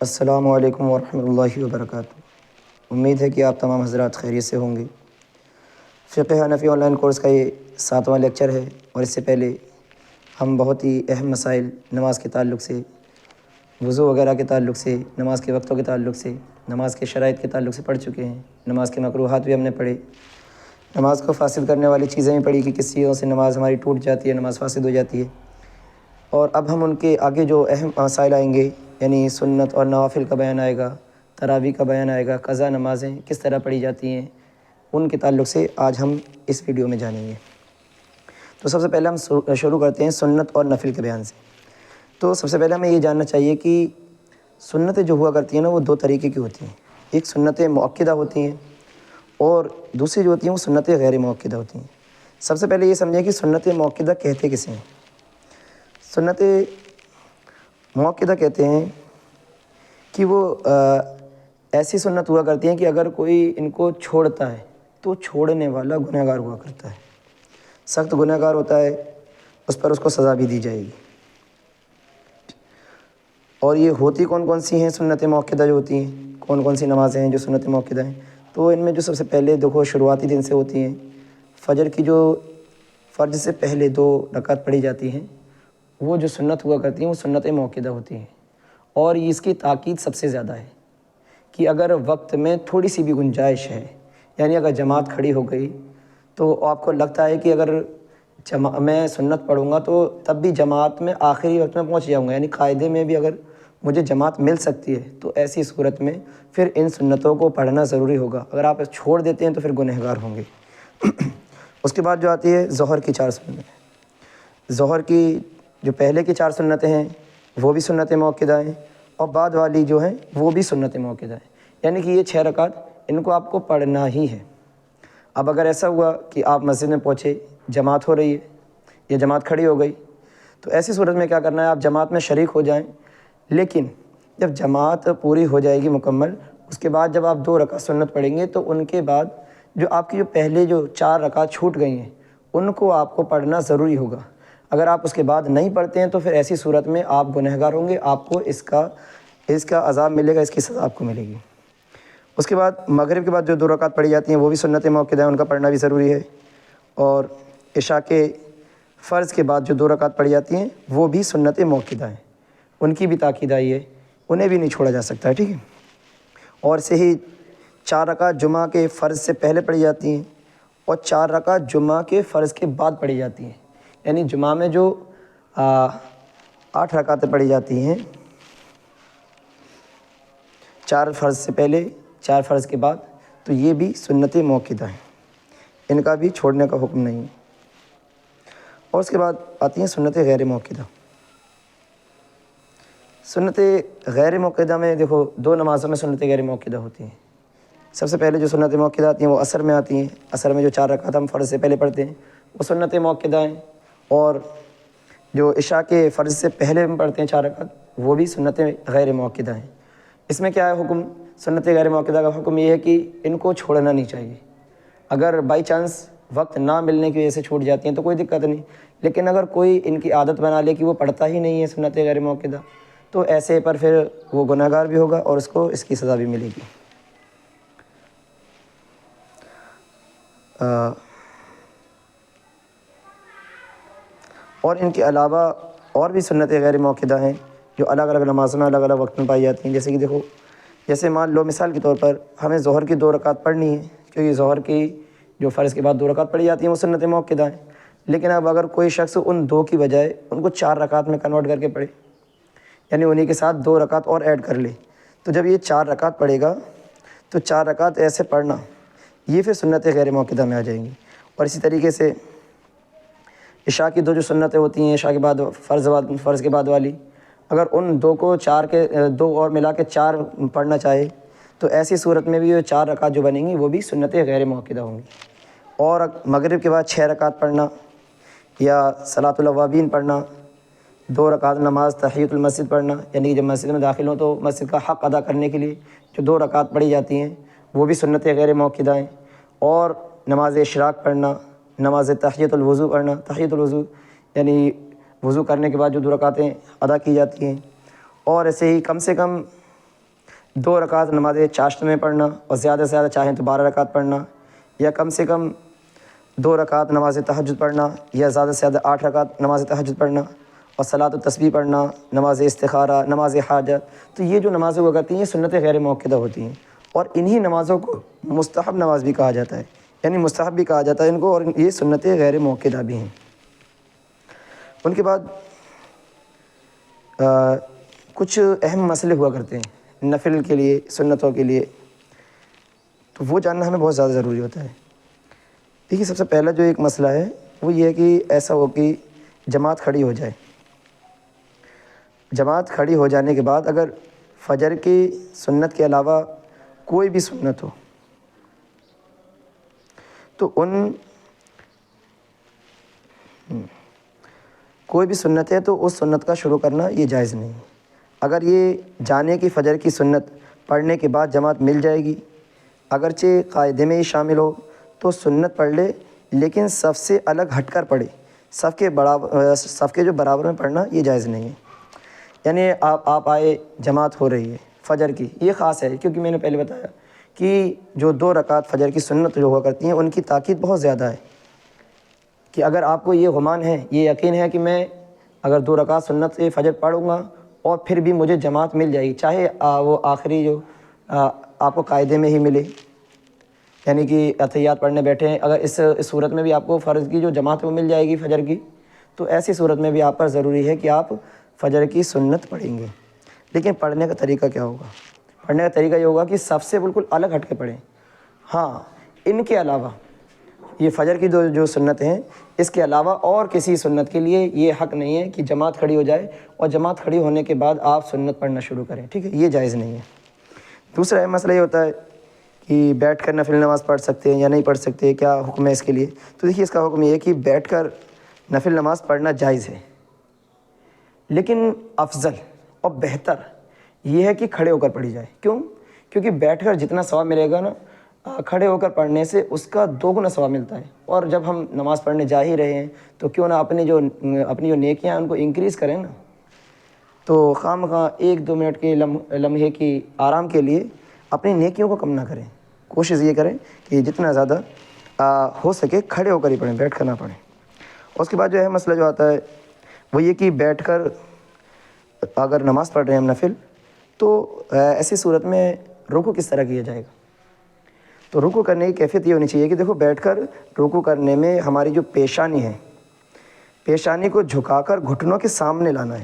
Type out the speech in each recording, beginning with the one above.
السلام علیکم ورحمۃ اللہ وبرکاتہ۔ امید ہے کہ آپ تمام حضرات خیریت سے ہوں گے۔ فقہ حنفی آن لائن کورس کا یہ 7واں لیکچر ہے، اور اس سے پہلے ہم بہت ہی اہم مسائل نماز کے تعلق سے، وضو وغیرہ کے تعلق سے، نماز کے وقتوں کے تعلق سے، نماز کے شرائط کے تعلق سے پڑھ چکے ہیں۔ نماز کے مکروہات بھی ہم نے پڑھے، نماز کو فاسد کرنے والی چیزیں بھی پڑھی کہ کس چیزوں سے نماز ہماری ٹوٹ جاتی ہے، نماز فاسد ہو جاتی ہے۔ اور اب ہم ان کے آگے جو اہم مسائل آئیں گے، یعنی سنت اور نوافل کا بیان آئے گا، تراویح کا بیان آئے گا، قضا نمازیں کس طرح پڑھی جاتی ہیں، ان کے تعلق سے آج ہم اس ویڈیو میں جانیں گے۔ تو سب سے پہلے ہم شروع کرتے ہیں سنت اور نفل کے بیان سے۔ تو سب سے پہلے ہمیں یہ جاننا چاہیے کہ سنتیں جو ہوا کرتی ہیں نا، وہ دو طریقے کی ہوتی ہیں۔ ایک سنتیں مؤکدہ ہوتی ہیں، اور دوسری جو ہوتی ہیں وہ سنتیں غیر مؤکدہ ہوتی ہیں۔ سب سے پہلے یہ سمجھیں کہ سنت مؤکدہ کہتے کسے ہیں۔ سنت مؤکدہ کہتے ہیں کہ وہ ایسی سنت ہوا کرتی ہیں کہ اگر کوئی ان کو چھوڑتا ہے تو چھوڑنے والا گنہگار ہوا کرتا ہے، سخت گنہگار ہوتا ہے، اس پر اس کو سزا بھی دی جائے گی۔ اور یہ ہوتی کون کون سی ہیں سنت مؤکدہ جو ہوتی ہیں، کون کون سی نمازیں ہیں جو سنت مؤکدہ ہیں؟ تو ان میں جو سب سے پہلے دیکھو شروعاتی دن سے ہوتی ہیں، فجر کی جو فرض سے پہلے 2 رکعت پڑھی جاتی ہیں، وہ جو سنت ہوا کرتی ہیں وہ سنت مؤکدہ ہوتی ہیں۔ اور اس کی تاکید سب سے زیادہ ہے کہ اگر وقت میں تھوڑی سی بھی گنجائش ہے، یعنی اگر جماعت کھڑی ہو گئی تو آپ کو لگتا ہے کہ اگر میں سنت پڑھوں گا تو تب بھی جماعت میں آخری وقت میں پہنچ جاؤں گا، یعنی قاعدے میں بھی اگر مجھے جماعت مل سکتی ہے، تو ایسی صورت میں پھر ان سنتوں کو پڑھنا ضروری ہوگا۔ اگر آپ چھوڑ دیتے ہیں تو پھر گنہگار ہوں گے۔ اس کے بعد جو آتی ہے ظہر کی 4 سنتیں۔ ظہر کی جو پہلے کی 4 سنتیں ہیں وہ بھی سنت مؤکدہ ہیں، اور بعد والی جو ہیں وہ بھی سنت مؤکدہ ہیں، یعنی کہ یہ 6 رکعت ان کو آپ کو پڑھنا ہی ہے۔ اب اگر ایسا ہوا کہ آپ مسجد میں پہنچے، جماعت ہو رہی ہے یا جماعت کھڑی ہو گئی، تو ایسی صورت میں کیا کرنا ہے، آپ جماعت میں شریک ہو جائیں، لیکن جب جماعت پوری ہو جائے گی مکمل، اس کے بعد جب آپ 2 رکعت سنت پڑھیں گے تو ان کے بعد جو آپ کی جو پہلے جو 4 رکعت چھوٹ گئی ہیں ان کو آپ کو پڑھنا ضروری ہوگا۔ اگر آپ اس کے بعد نہیں پڑھتے ہیں تو پھر ایسی صورت میں آپ گنہگار ہوں گے، آپ کو اس کا عذاب ملے گا، اس کی سزا آپ کو ملے گی۔ اس کے بعد مغرب کے بعد جو 2 رکعت پڑھی جاتی ہیں وہ بھی سنت مؤکدہ ہیں، ان کا پڑھنا بھی ضروری ہے۔ اور عشاء کے فرض کے بعد جو 2 رکعت پڑھی جاتی ہیں وہ بھی سنت مؤکدہ ہیں، ان کی بھی تاکید آئی ہے، انہیں بھی نہیں چھوڑا جا سکتا ہے، ٹھیک ہے۔ اور سے ہی 4 رکعت جمعہ کے فرض سے پہلے پڑھی جاتی ہیں، اور 4 رکعت جمعہ کے فرض کے بعد پڑھی جاتی ہیں، یعنی جمعہ میں جو 8 رکعتیں پڑھی جاتی ہیں، 4 فرض سے پہلے 4 فرض کے بعد، تو یہ بھی سنت مؤکدہ ہیں، ان کا بھی چھوڑنے کا حکم نہیں ہے۔ اور اس کے بعد آتی ہیں سنت غیر مؤکدہ۔ سنت غیر مؤکدہ میں دیکھو 2 نمازوں میں سنت غیر مؤکدہ ہوتی ہیں۔ سب سے پہلے جو سنت مؤکدہ آتی ہیں وہ عصر میں آتی ہیں، عصر میں جو 4 رکعت ہم فرض سے پہلے پڑھتے ہیں وہ سنت مؤکدہ ہیں، اور جو عشاء کے فرض سے پہلے ہم پڑھتے ہیں 4 رکعت وہ بھی سنت غیر مؤکدہ ہیں۔ اس میں کیا ہے حکم؟ سنت غیر مؤکدہ کا حکم یہ ہے کہ ان کو چھوڑنا نہیں چاہیے۔ اگر بائی چانس وقت نہ ملنے کی وجہ سے چھوٹ جاتی ہیں تو کوئی دقت نہیں، لیکن اگر کوئی ان کی عادت بنا لے کہ وہ پڑھتا ہی نہیں ہے سنت غیر مؤکدہ، تو ایسے پر پھر وہ گنہگار بھی ہوگا اور اس کو اس کی سزا بھی ملے گی۔ اور ان کے علاوہ اور بھی سنت غیر مؤکدہ ہیں جو الگ الگ نمازوں میں الگ الگ وقت میں پائی جاتی ہیں۔ جیسے کہ دیکھو، جیسے مان لو مثال کے طور پر ہمیں ظہر کی 2 رکعت پڑھنی ہے، کیونکہ ظہر کی جو فرض کے بعد 2 رکعت پڑھی جاتی ہیں وہ سنت مؤکدہ ہیں، لیکن اب اگر کوئی شخص ان 2 کی بجائے ان کو 4 رکعت میں کنورٹ کر کے پڑھے، یعنی انہی کے ساتھ 2 رکعت اور ایڈ کر لے، تو جب یہ 4 رکعت پڑھے گا تو 4 رکعت ایسے پڑھنا یہ پھر سنت غیر مؤکدہ میں آ جائیں گی۔ اور اسی طریقے سے عشاء کی 2 جو سنتیں ہوتی ہیں، عشاء کے بعد فرض کے بعد والی، اگر ان 2 کو 2 اور ملا کے 4 پڑھنا چاہے تو ایسی صورت میں بھی یہ 4 رکعت جو بنیں گی وہ بھی سنت غیر مؤکدہ ہوں گی۔ اور مغرب کے بعد 6 رکعت پڑھنا یا صلاۃ الاوابین پڑھنا، 2 رکعت نماز تحیۃ المسجد پڑھنا، یعنی جب مسجد میں داخل ہوں تو مسجد کا حق ادا کرنے کے لیے جو 2 رکعت پڑھی جاتی ہیں وہ بھی سنت غیر مؤکدہ ہیں۔ اور نماز اشراق پڑھنا، نماز تحیۃ الوضو پڑھنا، تحیۃ الوضو یعنی وضو کرنے کے بعد جو 2 رکعتیں ادا کی جاتی ہیں۔ اور ایسے ہی کم سے کم 2 رکعت نماز چاشت میں پڑھنا، اور زیادہ سے زیادہ چاہیں تو 12 رکعت پڑھنا، یا کم سے کم 2 رکعت نماز تہجد پڑھنا، یا زیادہ سے زیادہ 8 رکعت نماز تہجد پڑھنا، اور صلاۃ التسبیح پڑھنا، نماز استخارہ، نماز حاجت۔ تو یہ جو نمازیں ہوا کرتی ہیں یہ سنت غیر موقدہ ہوتی ہیں، اور انہی نمازوں کو مستحب نماز بھی کہا جاتا ہے، یعنی مستحب بھی کہا جاتا ہے ان کو، اور یہ سنت غیر موقدہ بھی ہیں۔ ان کے بعد کچھ اہم مسئلے ہوا کرتے ہیں نفل کے لیے، سنتوں کے لیے، تو وہ جاننا ہمیں بہت زیادہ ضروری ہوتا ہے۔ دیکھیے سب سے پہلا جو ایک مسئلہ ہے وہ یہ ہے کہ ایسا ہو کہ جماعت کھڑی ہو جائے۔ جماعت کھڑی ہو جانے کے بعد اگر فجر کی سنت کے علاوہ کوئی بھی سنت ہو تو کوئی بھی سنت ہے تو اس سنت کا شروع کرنا یہ جائز نہیں ہے۔ اگر یہ جانے کی فجر کی سنت پڑھنے کے بعد جماعت مل جائے گی، اگرچہ قاعدے میں ہی شامل ہو، تو سنت پڑھ لے، لیکن صف سے الگ ہٹ کر پڑھے، صف کے جو برابر میں پڑھنا یہ جائز نہیں ہے۔ یعنی آپ آئے، جماعت ہو رہی ہے فجر کی، یہ خاص ہے کیونکہ میں نے پہلے بتایا کہ جو 2 رکعت فجر کی سنت جو ہوا کرتی ہیں ان کی تاکید بہت زیادہ ہے، کہ اگر آپ کو یہ گمان ہے، یہ یقین ہے کہ میں اگر 2 رکعت سنت سے فجر پڑھوں گا اور پھر بھی مجھے جماعت مل جائے گی، چاہے وہ آخری جو آپ کو قاعدے میں ہی ملے، یعنی کہ اتحیات پڑھنے بیٹھے ہیں، اگر اس صورت میں بھی آپ کو فرض کی جو جماعت وہ مل جائے گی فجر کی، تو ایسی صورت میں بھی آپ پر ضروری ہے کہ آپ فجر کی سنت پڑھیں گے۔ لیکن پڑھنے کا طریقہ کیا ہوگا؟ پڑھنے کا طریقہ یہ ہوگا کہ صف سے بالکل الگ ہٹ کے پڑھیں۔ ہاں، ان کے علاوہ یہ فجر کی جو سنت ہیں، اس کے علاوہ اور کسی سنت کے لیے یہ حق نہیں ہے کہ جماعت کھڑی ہو جائے اور جماعت کھڑی ہونے کے بعد آپ سنت پڑھنا شروع کریں، ٹھیک ہے؟ یہ جائز نہیں ہے۔ دوسرا مسئلہ یہ ہوتا ہے کہ بیٹھ کر نفل نماز پڑھ سکتے ہیں یا نہیں پڑھ سکتے، کیا حکم ہے اس کے لیے؟ تو دیکھیے اس کا حکم یہ ہے کہ بیٹھ کر نفل نماز پڑھنا جائز ہے، لیکن افضل اور بہتر یہ ہے کہ کھڑے ہو کر پڑھی جائے۔ کیوں؟ کیونکہ بیٹھ کر جتنا ثواب ملے گا نا، کھڑے ہو کر پڑھنے سے اس کا 2 گنا ثواب ملتا ہے۔ اور جب ہم نماز پڑھنے جا ہی رہے ہیں تو کیوں نہ اپنی جو نیکیاں ہیں ان کو انکریز کریں نا۔ تو خواہ 1-2 منٹ کے لمحے کی آرام کے لیے اپنی نیکیوں کو کم نہ کریں، کوشش یہ کریں کہ جتنا زیادہ ہو سکے کھڑے ہو کر ہی پڑھیں، بیٹھ کر نہ پڑھیں۔ اس کے بعد جو ہے مسئلہ جو آتا ہے وہ یہ کہ بیٹھ کر اگر نماز پڑھ رہے ہیں ہم نفل، تو ایسی صورت میں رکوع کس طرح کیا جائے گا؟ تو رکوع کرنے کی کیفیت یہ ہونی چاہیے کہ دیکھو بیٹھ کر رکوع کرنے میں ہماری جو پیشانی ہے، پیشانی کو جھکا کر گھٹنوں کے سامنے لانا ہے۔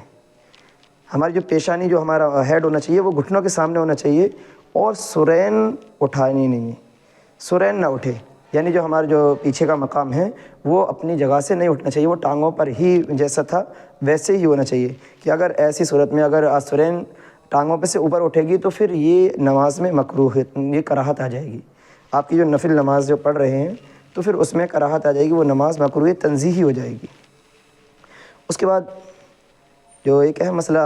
ہماری جو پیشانی، جو ہمارا ہیڈ ہونا چاہیے وہ گھٹنوں کے سامنے ہونا چاہیے، اور سرین اٹھانی نہیں ہے، سرین نہ اٹھے، یعنی جو ہمارا جو پیچھے کا مقام ہے وہ اپنی جگہ سے نہیں اٹھنا چاہیے، وہ ٹانگوں پر ہی جیسا تھا ویسے ہی ہونا چاہیے۔ کہ اگر ایسی صورت میں اگر سرین ٹانگوں پہ سے اوپر اٹھے گی تو پھر یہ نماز میں مکروہ ہے، یہ کراہت آ جائے گی۔ آپ کی جو نفل نماز جو پڑھ رہے ہیں تو پھر اس میں کراہت آ جائے گی، وہ نماز مکروہ تنزیہی ہو جائے گی۔ اس کے بعد جو ایک اہم مسئلہ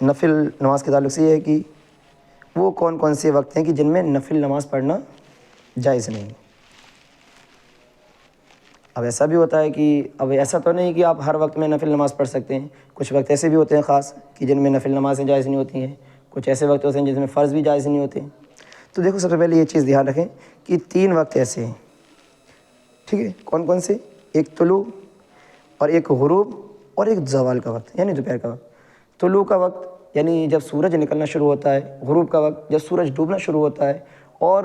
نفل نماز کے تعلق سے یہ ہے کہ وہ کون کون سے وقت ہیں کہ جن میں نفل نماز پڑھنا جائز نہیں ہے۔ اب ایسا بھی ہوتا ہے کہ اب ایسا تو نہیں کہ آپ ہر وقت میں نفل نماز پڑھ سکتے ہیں، کچھ وقت ایسے بھی ہوتے ہیں خاص کہ جن میں نفل نمازیں جائز نہیں ہوتی ہیں، کچھ ایسے وقت ہوتے ہیں جن میں فرض بھی جائز نہیں ہوتے ہیں۔ تو دیکھو سب سے پہلے یہ چیز دھیان رکھیں کہ 3 وقت ایسے ہیں، ٹھیک ہے؟ کون کون سے؟ ایک طلوع، اور ایک غروب، اور ایک زوال کا وقت یعنی دوپہر کا وقت۔ طلوع کا وقت یعنی جب سورج نکلنا شروع ہوتا ہے، غروب کا وقت جب سورج ڈوبنا شروع ہوتا ہے، اور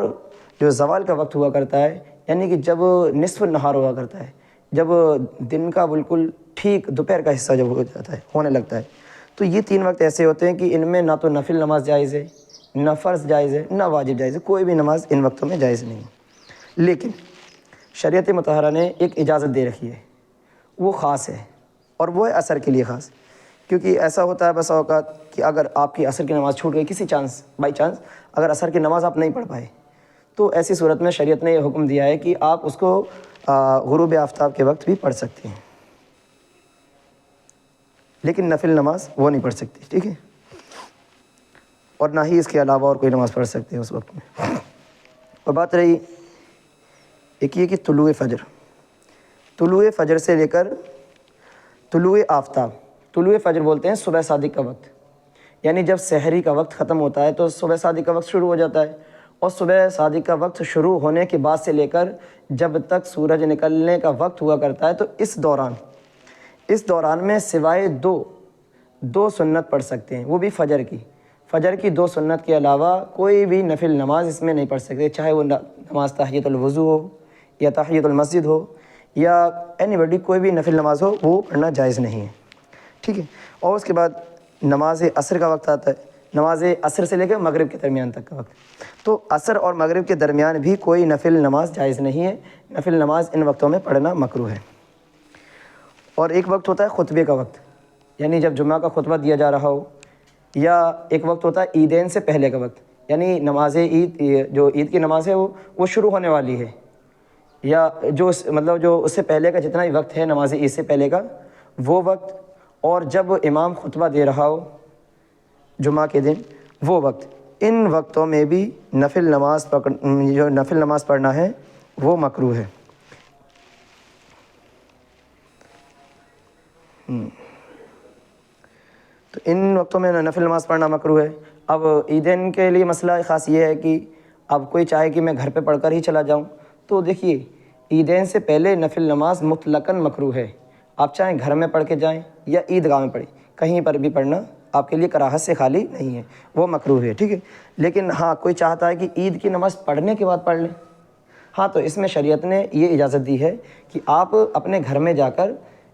جو زوال کا وقت ہوا کرتا ہے یعنی کہ جب نصف النہار ہوا کرتا ہے، جب دن کا بالکل ٹھیک دوپہر کا حصہ جب ہو جاتا ہے، ہونے لگتا ہے۔ تو یہ 3 وقت ایسے ہوتے ہیں کہ ان میں نہ تو نفل نماز جائز ہے، نہ فرض جائز ہے، نہ واجب جائز ہے، کوئی بھی نماز ان وقتوں میں جائز نہیں ہے۔ لیکن شریعت مطہرہ نے ایک اجازت دے رکھی ہے، وہ خاص ہے، اور وہ ہے عصر کے لیے خاص۔ کیونکہ ایسا ہوتا ہے بسا اوقات کہ اگر آپ کی عصر کی نماز چھوٹ گئی، کسی بائی چانس اگر عصر کی نماز آپ نہیں پڑھ پائے، تو ایسی صورت میں شریعت نے یہ حکم دیا ہے کہ آپ اس کو غروب آفتاب کے وقت بھی پڑھ سکتے ہیں، لیکن نفل نماز وہ نہیں پڑھ سکتی، ٹھیک ہے؟ اور نہ ہی اس کے علاوہ اور کوئی نماز پڑھ سکتے ہیں اس وقت میں۔ اور بات رہی ایک یہ کہ طلوع فجر، طلوع فجر سے لے کر طلوع آفتاب، طلوع فجر بولتے ہیں صبح صادق کا وقت، یعنی جب سحری کا وقت ختم ہوتا ہے تو صبح صادق کا وقت شروع ہو جاتا ہے، اور صبح صادق کا وقت شروع ہونے کے بعد سے لے کر جب تک سورج نکلنے کا وقت ہوا کرتا ہے، تو اس دوران میں سوائے دو سنت پڑھ سکتے ہیں، وہ بھی فجر کی 2 سنت کے علاوہ کوئی بھی نفل نماز اس میں نہیں پڑھ سکتے، چاہے وہ نماز تحیۃ الوضو ہو یا تحیۃ المسجد ہو یا اینی کوئی بھی نفل نماز ہو، وہ پڑھنا جائز نہیں ہے، ٹھیک ہے۔ اور اس کے بعد نماز عصر کا وقت آتا ہے، نماز عصر سے لے کے مغرب کے درمیان تک کا وقت، تو عصر اور مغرب کے درمیان بھی کوئی نفل نماز جائز نہیں ہے، نفل نماز ان وقتوں میں پڑھنا مکروہ ہے۔ اور ایک وقت ہوتا ہے خطبے کا وقت، یعنی جب جمعہ کا خطبہ دیا جا رہا ہو، یا ایک وقت ہوتا ہے عیدین سے پہلے کا وقت، یعنی نماز عید، جو عید کی نماز ہے وہ شروع ہونے والی ہے، یا جو اس سے پہلے کا جتنا بھی وقت ہے نماز عید سے پہلے کا وہ وقت، اور جب امام خطبہ دے رہا ہو جمعہ کے دن وہ وقت، ان وقتوں میں بھی نفل نماز پڑھنا ہے وہ مکروہ ہے۔ تو ان وقتوں میں نفل نماز پڑھنا مکروہ ہے۔ اب عیدین کے لیے مسئلہ خاص یہ ہے کہ اب کوئی چاہے کہ میں گھر پہ پڑھ کر ہی چلا جاؤں، تو دیکھیے عیدین سے پہلے نفل نماز مطلقاً مکروہ ہے، آپ چاہیں گھر میں پڑھ کے جائیں یا عیدگاہ میں پڑھیں، کہیں پر بھی پڑھنا آپ کے لیے کراہت سے خالی نہیں ہے، وہ مکروہ ہے، ٹھیک ہے۔ لیکن ہاں کوئی چاہتا ہے کہ عید کی نماز پڑھنے کے بعد پڑھ لیں، ہاں تو اس میں شریعت نے یہ اجازت دی ہے کہ آپ اپنے گھر میں جا کر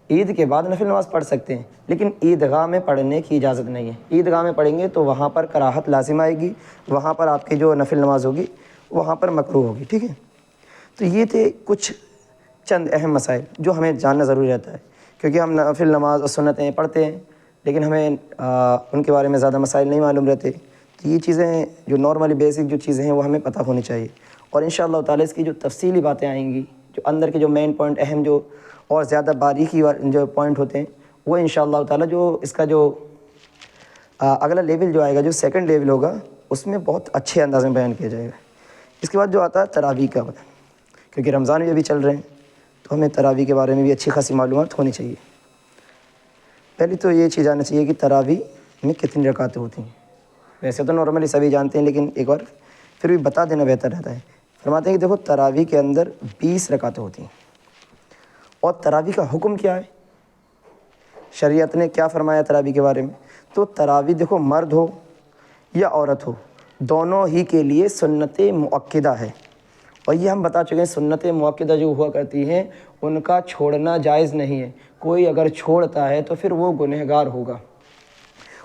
عید کے بعد نفل نماز پڑھ سکتے ہیں، لیکن عیدگاہ میں پڑھنے کی اجازت نہیں ہے۔ عیدگاہ میں پڑھیں گے تو وہاں پر کراہت لازم آئے گی، وہاں پر آپ کی جو نفل نماز ہوگی وہاں پر مکروہ ہوگی، ٹھیک ہے۔ تو یہ تھے کچھ چند اہم مسائل جو ہمیں جاننا ضروری رہتا ہے، کیونکہ ہم نفل نماز اور سنتیں پڑھتے ہیں لیکن ہمیں ان کے بارے میں زیادہ مسائل نہیں معلوم رہتے، تو یہ چیزیں جو نارملی بیسک جو چیزیں ہیں وہ ہمیں پتہ ہونی چاہیے، اور انشاءاللہ تعالیٰ اس کی جو تفصیلی باتیں آئیں گی، جو اندر کے جو مین پوائنٹ اہم جو اور زیادہ باریکی جو پوائنٹ ہوتے ہیں، وہ انشاءاللہ تعالیٰ جو اس کا جو اگلا لیول جو آئے گا، جو سیکنڈ لیول ہوگا، اس میں بہت اچھے انداز میں بیان کیا جائے گا۔ اس کے بعد جو آتا ہے تراویح کا وقت، کیونکہ رمضان بھی ابھی چل رہے ہیں تو ہمیں تراویح کے بارے میں بھی اچھی خاصی معلومات ہونی چاہیے۔ پہلی تو یہ چیز آنا چاہیے کہ تراویح میں کتنی رکعتیں ہوتی ہیں، ویسے تو نارملی سبھی جانتے ہیں لیکن ایک بار پھر بھی بتا دینا بہتر رہتا ہے۔ فرماتے ہیں کہ دیکھو تراویح کے اندر 20 رکعتیں ہوتی ہیں، اور تراویح کا حکم کیا ہے، شریعت نے کیا فرمایا تراویح کے بارے میں، تو تراویح دیکھو مرد ہو یا عورت ہو دونوں ہی کے لیے سنت مؤکدہ ہے، اور یہ ہم بتا چکے ہیں سنت مؤکدہ جو ہوا کرتی ہیں ان کا چھوڑنا جائز نہیں ہے، کوئی اگر چھوڑتا ہے تو پھر وہ گنہگار ہوگا،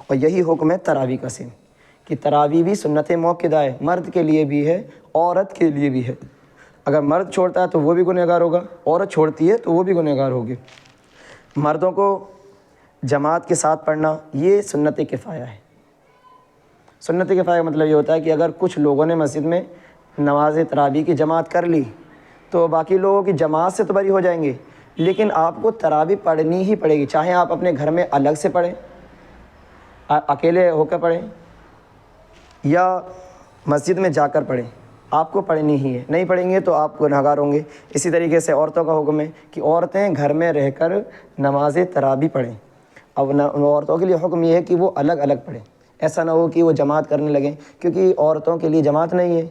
اور یہی حکم ہے تراویح کا سین کہ تراویح بھی سنت مؤکدہ ہے، مرد کے لیے بھی ہے عورت کے لیے بھی ہے، اگر مرد چھوڑتا ہے تو وہ بھی گنہگار ہوگا، عورت چھوڑتی ہے تو وہ بھی گنہگار ہوگی۔ مردوں کو جماعت کے ساتھ پڑھنا یہ سنت کفایہ ہے، سنت کفایہ کا مطلب یہ ہوتا ہے کہ اگر کچھ لوگوں نے مسجد میں نماز تراویح کی جماعت کر لی تو باقی لوگوں کی جماعت سے تو بری ہو جائیں گے، لیکن آپ کو تراویح پڑھنی ہی پڑے گی، چاہے آپ اپنے گھر میں الگ سے پڑھیں، اکیلے ہو کر پڑھیں یا مسجد میں جا کر پڑھیں، آپ کو پڑھنی ہی ہے، نہیں پڑھیں گے تو آپ گنہگار ہوں گے۔ اسی طریقے سے عورتوں کا حکم ہے کہ عورتیں گھر میں رہ کر نماز تراویح پڑھیں، اب عورتوں کے لیے حکم یہ ہے کہ وہ الگ الگ پڑھیں، ایسا نہ ہو کہ وہ جماعت کرنے لگیں، کیونکہ عورتوں کے لیے جماعت نہیں ہے،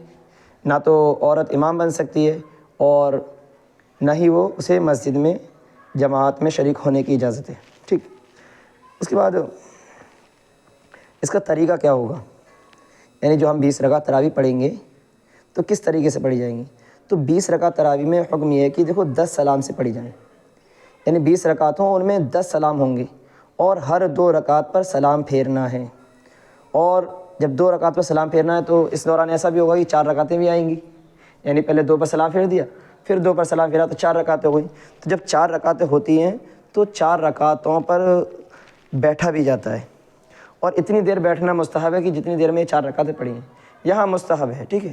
نہ تو عورت امام بن سکتی ہے اور نہ ہی وہ اسے مسجد میں جماعت میں شریک ہونے کی اجازت ہے، ٹھیک۔ اس کے بعد اس کا طریقہ کیا ہوگا، یعنی جو ہم 20 رکعت تراویح پڑھیں گے تو کس طریقے سے پڑھی جائیں گی، تو 20 رکعت تراویح میں حکم یہ ہے کہ دیکھو 10 سلام سے پڑھی جائیں، یعنی 20 رکعت ہوں ان میں 10 سلام ہوں گے، اور ہر 2 رکعت پر سلام پھیرنا ہے، اور جب 2 رکعت پر سلام پھیرنا ہے تو اس دوران ایسا بھی ہوگا کہ 4 رکعتیں بھی آئیں گی، یعنی پہلے 2 پر سلام پھیر دیا پھر 2 پر سلام پھیرا تو 4 رکعتیں ہو گئیں، تو جب 4 رکعتیں ہوتی ہیں تو 4 رکعتوں پر بیٹھا بھی جاتا ہے، اور اتنی دیر بیٹھنا مستحب ہے کہ جتنی دیر میں 4 رکعتیں پڑھی ہیں، یہاں مستحب ہے، ٹھیک ہے۔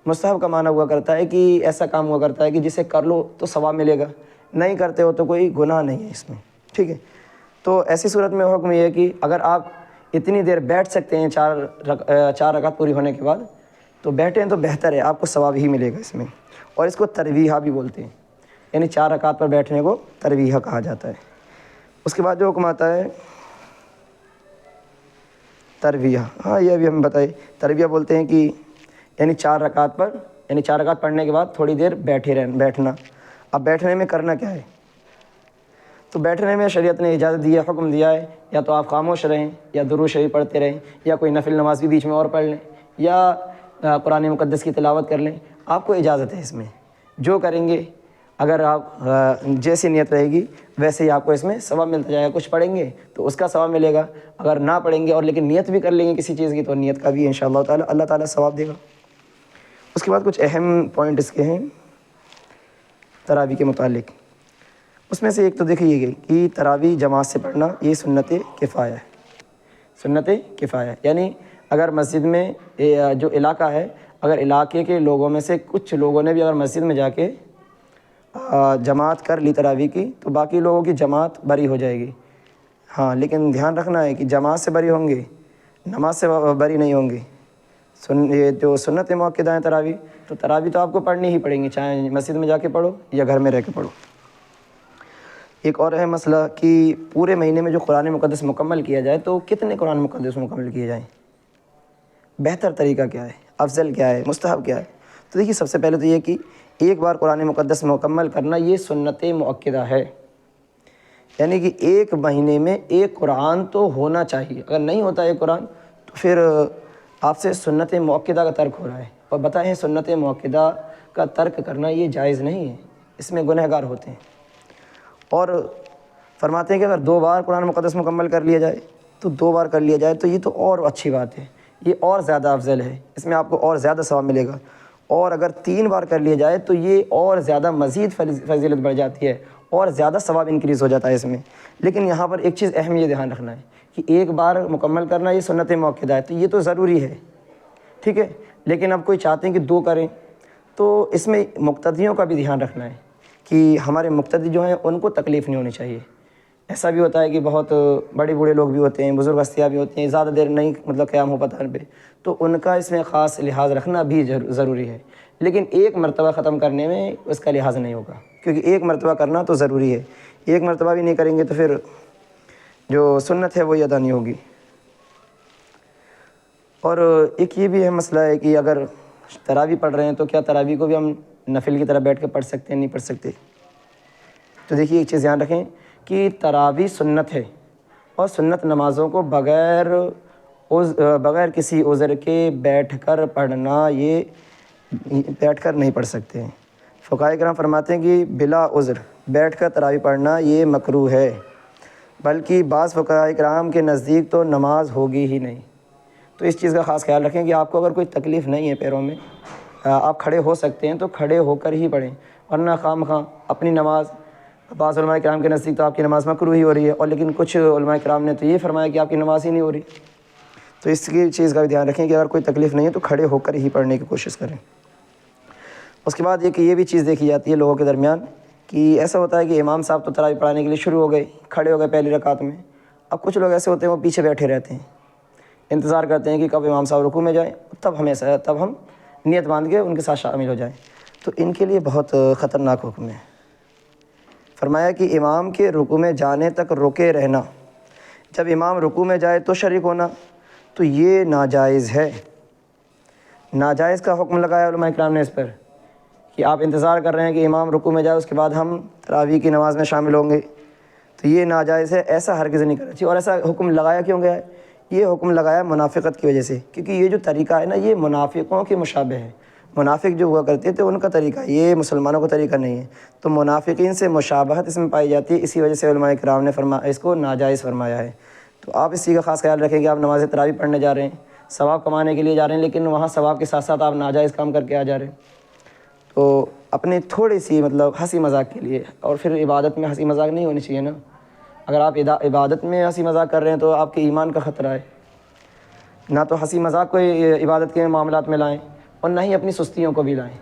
مستحب کا معنی ہوا کرتا ہے کہ ایسا کام ہوا کرتا ہے کہ جسے کر لو تو ثواب ملے گا، نہیں کرتے ہو تو کوئی گناہ نہیں ہے اس میں، ٹھیک ہے۔ تو ایسی صورت میں حکم یہ ہے کہ اگر آپ اتنی دیر بیٹھ سکتے ہیں 4 رکعت پوری ہونے کے بعد تو بیٹھیں تو بہتر ہے، آپ کو ثواب ہی ملے گا اس میں، اور اس کو ترویحہ بھی بولتے ہیں، یعنی 4 رکعت پر بیٹھنے کو ترویحہ کہا جاتا ہے۔ اس کے بعد جو حکم آتا ہے ترویہ، ہاں یہ ابھی ہم بتائے، ترویہ بولتے ہیں کہ یعنی 4 رکعت پر، یعنی 4 رکعت پڑھنے کے بعد تھوڑی دیر بیٹھنا۔ اب بیٹھنے میں کرنا کیا ہے؟ تو بیٹھنے میں شریعت نے اجازت دی ہے، حکم دیا ہے، یا تو آپ خاموش رہیں، یا درود شریف پڑھتے رہیں، یا کوئی نفل نماز بھی بیچ میں اور پڑھ لیں، یا قرآن مقدس کی تلاوت کر لیں، آپ کو اجازت ہے اس میں، جو کریں گے اگر آپ جیسی نیت رہے گی ویسے ہی آپ کو اس میں ثواب ملتا جائے گا۔ کچھ پڑھیں گے تو اس کا ثواب ملے گا، اگر نہ پڑھیں گے اور لیکن نیت بھی کر لیں گے کسی چیز کی تو نیت کا بھی انشاءاللہ تعالی اللہ تعالیٰ ثواب دے گا۔ اس کے بعد کچھ اہم پوائنٹ اس کے ہیں تراویح کے متعلق، اس میں سے ایک تو دیکھیے گئی کہ تراویح جماعت سے پڑھنا یہ سنت کفایہ ہے، سنت کفایہ، یعنی اگر مسجد میں جو علاقہ ہے، اگر علاقے کے لوگوں میں سے کچھ لوگوں نے بھی اگر مسجد میں جا کے جماعت کر لی تراویح کی تو باقی لوگوں کی جماعت بری ہو جائے گی۔ ہاں لیکن دھیان رکھنا ہے کہ جماعت سے بری ہوں گے، نماز سے بری نہیں ہوں گی۔ یہ جو سنت مؤکدہ ہیں تراویح، تو تراویح تو آپ کو پڑھنی ہی پڑیں گی، چاہے مسجد میں جا کے پڑھو یا گھر میں رہ کے پڑھو۔ ایک اور ہے مسئلہ کہ پورے مہینے میں جو قرآن مقدس مکمل کیا جائے تو کتنے قرآن مقدس مکمل کیے جائیں، بہتر طریقہ کیا ہے، افضل کیا ہے، مستحب کیا ہے؟ تو دیکھیے سب سے پہلے تو یہ کہ ایک بار قرآن مقدس مکمل کرنا یہ سنت مؤکدہ ہے، یعنی کہ ایک مہینے میں ایک قرآن تو ہونا چاہیے، اگر نہیں ہوتا ایک قرآن تو پھر آپ سے سنت مؤکدہ کا ترک ہو رہا ہے، اور بتائیں سنت مؤکدہ کا ترک کرنا یہ جائز نہیں ہے، اس میں گنہگار ہوتے ہیں۔ اور فرماتے ہیں کہ اگر 2 بار قرآن مقدس مکمل کر لیا جائے تو 2 بار کر لیا جائے تو یہ تو اور اچھی بات ہے، یہ اور زیادہ افضل ہے، اس میں آپ کو اور زیادہ ثواب ملے گا۔ اور اگر 3 بار کر لیا جائے تو یہ اور زیادہ مزید فضیلت بڑھ جاتی ہے، اور زیادہ ثواب انکریز ہو جاتا ہے اس میں۔ لیکن یہاں پر ایک چیز اہم یہ دھیان رکھنا ہے کہ ایک بار مکمل کرنا یہ سنت مؤکدہ ہے تو یہ تو ضروری ہے، ٹھیک ہے، لیکن اب کوئی چاہتے ہیں کہ 2 کریں تو اس میں مقتدیوں کا بھی دھیان رکھنا ہے کہ ہمارے مقتدی جو ہیں ان کو تکلیف نہیں ہونی چاہیے۔ ایسا بھی ہوتا ہے کہ بہت بڑے بوڑھے لوگ بھی ہوتے ہیں، بزرگ ہستیاں بھی ہوتی ہیں، زیادہ دیر نہیں مطلب قیام ہو پاتا پہ، تو ان کا اس میں خاص لحاظ رکھنا بھی ضروری ہے، لیکن ایک مرتبہ ختم کرنے میں اس کا لحاظ نہیں ہوگا، کیونکہ ایک مرتبہ کرنا تو ضروری ہے، ایک مرتبہ بھی نہیں کریں گے تو پھر جو سنت ہے وہی ادا نہیں ہوگی۔ اور ایک یہ بھی ہے مسئلہ ہے کہ اگر تراویح پڑھ رہے ہیں تو کیا تراویح کو بھی ہم نفل کی طرح بیٹھ کے پڑھ سکتے ہیں، نہیں پڑھ سکتے؟ تو دیکھیے ایک چیز دھیان رکھیں کہ تراویح سنت ہے، اور سنت نمازوں کو بغیر کسی عذر کے بیٹھ کر پڑھنا، یہ بیٹھ کر نہیں پڑھ سکتے ہیں۔ فقہاء کرام فرماتے ہیں کہ بلا عذر بیٹھ کر تراویح پڑھنا یہ مکروہ ہے، بلکہ بعض فقہاء کرام کے نزدیک تو نماز ہوگی ہی نہیں۔ تو اس چیز کا خاص خیال رکھیں کہ آپ کو اگر کوئی تکلیف نہیں ہے پیروں میں، آپ کھڑے ہو سکتے ہیں تو کھڑے ہو کر ہی پڑھیں، ورنہ خواہ مخواہ اپنی نماز، بعض علماء کرام کے نزدیک تو آپ کی نماز مکروہ ہی ہو رہی ہے، اور لیکن کچھ علماء کرام نے تو یہ فرمایا کہ آپ کی نماز ہی نہیں ہو رہی۔ تو اس کی چیز کا بھی دھیان رکھیں کہ اگر کوئی تکلیف نہیں ہے تو کھڑے ہو کر ہی پڑھنے کی کوشش کریں۔ اس کے بعد یہ بھی چیز دیکھی جاتی ہے لوگوں کے درمیان کہ ایسا ہوتا ہے کہ امام صاحب تو تراویح پڑھانے کے لیے شروع ہو گئے، کھڑے ہو گئے پہلی رکعت میں، اب کچھ لوگ ایسے ہوتے ہیں وہ پیچھے بیٹھے رہتے ہیں، انتظار کرتے ہیں کہ کب امام صاحب رکوع میں جائیں، تب ہم نیت باندھ کے ان کے ساتھ شامل ہو جائیں۔ تو ان کے لیے بہت خطرناک حکم ہے۔ فرمایا کہ امام کے رکوع میں جانے تک رکے رہنا، جب امام رکوع میں جائے تو شریک ہونا، تو یہ ناجائز ہے۔ ناجائز کا حکم لگایا علماء کرام نے اس پر کہ آپ انتظار کر رہے ہیں کہ امام رکوع میں جائے اس کے بعد ہم تراویح کی نماز میں شامل ہوں گے، تو یہ ناجائز ہے، ایسا ہرگز نہیں کرنا چاہیے۔ اور ایسا حکم لگایا کیوں گیا ہے؟ یہ حکم لگایا منافقت کی وجہ سے، کیونکہ یہ جو طریقہ ہے نا یہ منافقوں کے مشابہ ہے، منافق جو ہوا کرتے تھے ان کا طریقہ، یہ مسلمانوں کا طریقہ نہیں ہے، تو منافقین سے مشابہت اس میں پائی جاتی ہے، اسی وجہ سے علماء کرام نے اس کو ناجائز فرمایا ہے۔ تو آپ اس چیز کا خاص خیال رکھیں کہ آپ نماز تراویح پڑھنے جا رہے ہیں، ثواب کمانے کے لیے جا رہے ہیں، لیکن وہاں ثواب کے ساتھ ساتھ آپ ناجائز کام کر کے آ جا رہے ہیں، تو اپنے تھوڑی سی مطلب ہنسی مذاق کے لیے، اور پھر عبادت میں ہنسی مذاق نہیں ہونی چاہیے نا، اگر آپ عبادت میں ہنسی مذاق کر رہے ہیں تو آپ کے ایمان کا خطرہ ہے۔ نہ تو ہنسی مذاق کو عبادت کے معاملات میں لائیں، اور نہ ہی اپنی سستیوں کو بھی لائیں،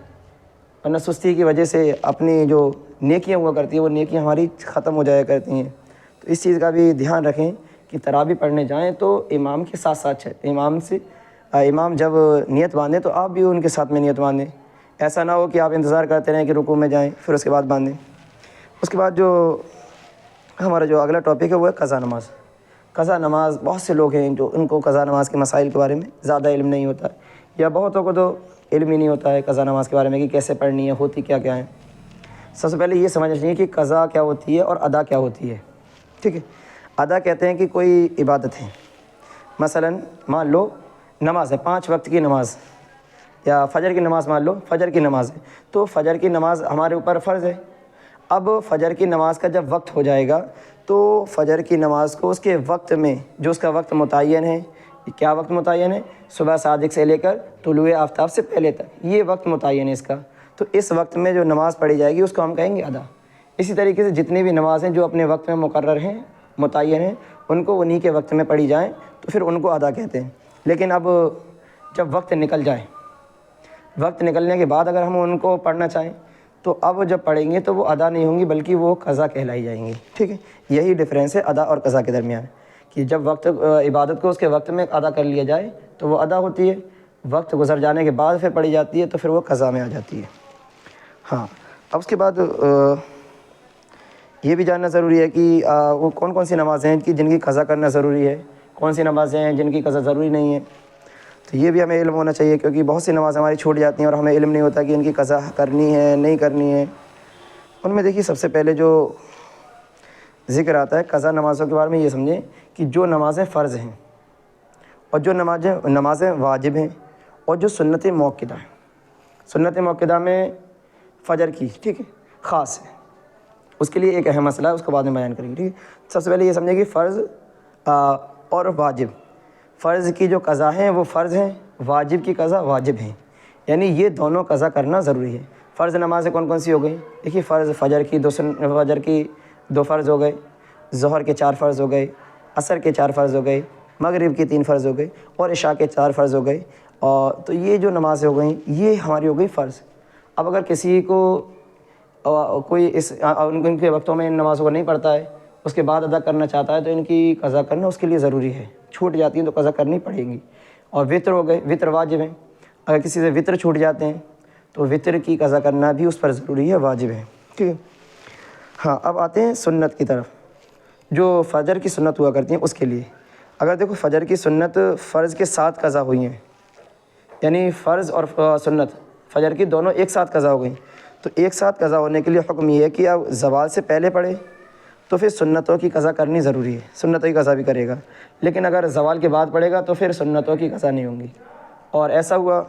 ورنہ سستی کی وجہ سے اپنی جو نیکیاں ہوا کرتی ہیں وہ نیکیاں ہماری ختم ہو جایا کرتی ہیں۔ تو اس چیز کا بھی دھیان رکھیں کہ تراویح پڑھنے جائیں تو امام کے ساتھ ساتھ امام جب نیت باندھیں تو آپ بھی ان کے ساتھ میں نیت باندھیں، ایسا نہ ہو کہ آپ انتظار کرتے رہیں کہ رکوع میں جائیں پھر اس کے بعد باندھیں۔ اس کے بعد جو ہمارا جو اگلا ٹاپک ہے وہ ہے قضا نماز۔ قضا نماز بہت سے لوگ ہیں جو ان کو قضا نماز کے مسائل کے بارے میں زیادہ علم نہیں ہوتا ہے، یا بہتوں کو تو علم ہی نہیں ہوتا ہے قضا نماز کے بارے میں کہ کیسے پڑھنی ہے، ہوتی کیا کیا ہے۔ سب سے پہلے یہ سمجھنا چاہیے کہ قضا کیا ہوتی ہے اور ادا کیا ہوتی ہے، ٹھیک ہے۔ ادا کہتے ہیں کہ کوئی عبادت ہے، مثلاً مان لو نماز ہے، 5 وقت کی نماز، یا فجر کی نماز مان لو فجر کی نماز ہے، تو فجر کی نماز ہمارے اوپر فرض ہے۔ اب فجر کی نماز کا جب وقت ہو جائے گا تو فجر کی نماز کو اس کے وقت میں جو اس کا وقت متعین ہے، کیا وقت متعین ہے؟ صبح صادق سے لے کر طلوع آفتاب سے پہلے تک، یہ وقت متعین ہے اس کا، تو اس وقت میں جو نماز پڑھی جائے گی اس کو ہم کہیں گے ادا۔ اسی طریقے سے جتنی بھی نمازیں جو اپنے وقت میں مقرر ہیں، متعین ہیں، ان کو انہی کے وقت میں پڑھی جائیں تو پھر ان کو ادا کہتے ہیں۔ لیکن اب جب وقت نکل جائے، وقت نکلنے کے بعد اگر ہم ان کو پڑھنا چاہیں تو اب جب پڑھیں گے تو وہ ادا نہیں ہوں گی بلکہ وہ قضا کہلائی جائیں گی، ٹھیک ہے۔ یہی ڈفرینس ہے ادا اور قضا کے درمیان، کہ جب وقت عبادت کو اس کے وقت میں ادا کر لیا جائے تو وہ ادا ہوتی ہے، وقت گزر جانے کے بعد پھر پڑھی جاتی ہے تو پھر وہ قضا میں آ جاتی ہے۔ ہاں، اب اس کے بعد یہ بھی جاننا ضروری ہے کہ وہ کون کون سی نمازیں ہیں کہ جن کی قضا کرنا ضروری ہے، کون سی نمازیں ہیں جن کی قضا ضروری نہیں ہے، تو یہ بھی ہمیں علم ہونا چاہیے، کیونکہ بہت سی نمازیں ہماری چھوٹ جاتی ہیں اور ہمیں علم نہیں ہوتا کہ ان کی قضا کرنی ہے نہیں کرنی ہے۔ ان میں دیکھیے سب سے پہلے جو ذکر آتا ہے قضا نمازوں کے بارے میں، یہ سمجھیں کہ جو نمازیں فرض ہیں اور جو نمازیں واجب ہیں اور جو سنت موقدہ ہیں۔ سنت موقدہ میں فجر کی، ٹھیک ہے، خاص ہے، اس کے لیے ایک اہم مسئلہ ہے، اس کو بعد میں بیان کریں گے، ٹھیک ہے۔ سب سے پہلے یہ سمجھیں کہ فرض اور واجب، فرض کی جو قضا ہیں وہ فرض ہیں، واجب کی قضا واجب ہیں، یعنی یہ دونوں قضا کرنا ضروری ہے۔ فرض نمازیں کون کون سی ہو گئی؟ دیکھیے فجر کی 2 فرض ہو گئے، ظہر کے 4 فرض ہو گئے، عصر کے 4 فرض ہو گئے، مغرب کے 3 فرض ہو گئے اور عشاء کے 4 فرض ہو گئے، اور تو یہ جو نمازیں ہو گئیں یہ ہماری ہو گئی فرض۔ اب اگر کسی کو کوئی ان کے وقتوں میں ان نمازوں کو نہیں پڑھتا ہے، اس کے بعد ادا کرنا چاہتا ہے تو ان کی قضا کرنا اس کے لیے ضروری ہے، چھوٹ جاتی ہیں تو قضا کرنی پڑے گی۔ اور وطر ہو گئے، وطر واجب ہیں، اگر کسی سے وطر چھوٹ جاتے ہیں تو وطر کی قضا کرنا بھی اس پر ضروری ہے، واجب ہے، ٹھیک ہے۔ ہاں، اب آتے ہیں سنت کی طرف، جو فجر کی سنت ہوا کرتی ہیں اس کے لیے۔ اگر دیکھو فجر کی سنت فرض کے ساتھ قضا ہوئی ہیں، یعنی فرض اور سنت فجر کی دونوں ایک ساتھ قضا ہو گئیں، تو ایک ساتھ قضا ہونے کے لیے حکم یہ ہے کہ اب زوال سے پہلے پڑھے تو پھر سنتوں کی قضا کرنی ضروری ہے، سنتوں کی قضا بھی کرے گا، لیکن اگر زوال کے بعد پڑھے گا تو پھر سنتوں کی قضا نہیں ہوں گی۔ اور ایسا ہوا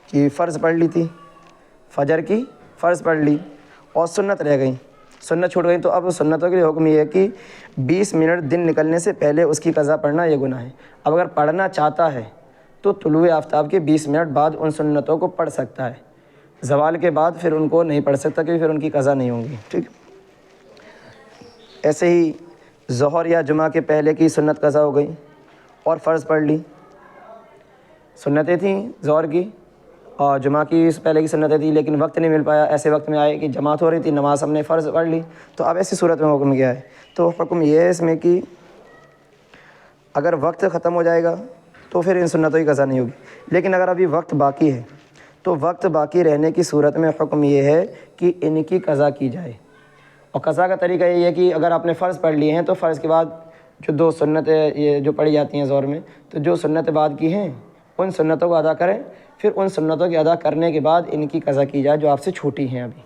کہ فرض پڑھ لی تھی، فجر کی فرض پڑھ لی اور سنت رہ گئی، سنت چھوٹ گئی، تو اب سنتوں کے لیے حکم یہ ہے کہ 20 منٹ دن نکلنے سے پہلے اس کی قضا پڑھنا یہ گناہ ہے۔ اب اگر پڑھنا چاہتا ہے تو طلوع آفتاب کے 20 منٹ بعد ان سنتوں کو پڑھ سکتا ہے، زوال کے بعد پھر ان کو نہیں پڑھ سکتا کیونکہ پھر ان کی قضا نہیں ہوں گی، ٹھیک۔ ایسے ہی ظہر یا جمعہ کے پہلے کی سنت قضا ہو گئی اور فرض پڑھ لی، سنتیں تھیں ظہر کی اور جمعہ کی پہلے کی سنتیں تھیں، لیکن وقت نہیں مل پایا، ایسے وقت میں آئے کہ جماعت ہو رہی تھی، نماز ہم نے فرض پڑھ لی، تو اب ایسی صورت میں حکم کیا ہے؟ تو حکم یہ ہے اس میں کہ اگر وقت ختم ہو جائے گا تو پھر ان سنتوں کی قضا نہیں ہوگی، لیکن اگر ابھی وقت باقی ہے تو وقت باقی رہنے کی صورت میں حکم یہ ہے کہ ان کی قضا کی جائے۔ اور قضا کا طریقہ یہ ہے کہ اگر آپ نے فرض پڑھ لیے ہیں تو فرض کے بعد جو 2 سنتیں یہ جو پڑھی جاتی ہیں ظہر میں، تو جو سنتیں بعد کی ہیں ان سنتوں کو ادا کریں، پھر ان سنتوں کی ادا کرنے کے بعد ان کی قضا کی جائے جو آپ سے چھوٹی ہیں ابھی،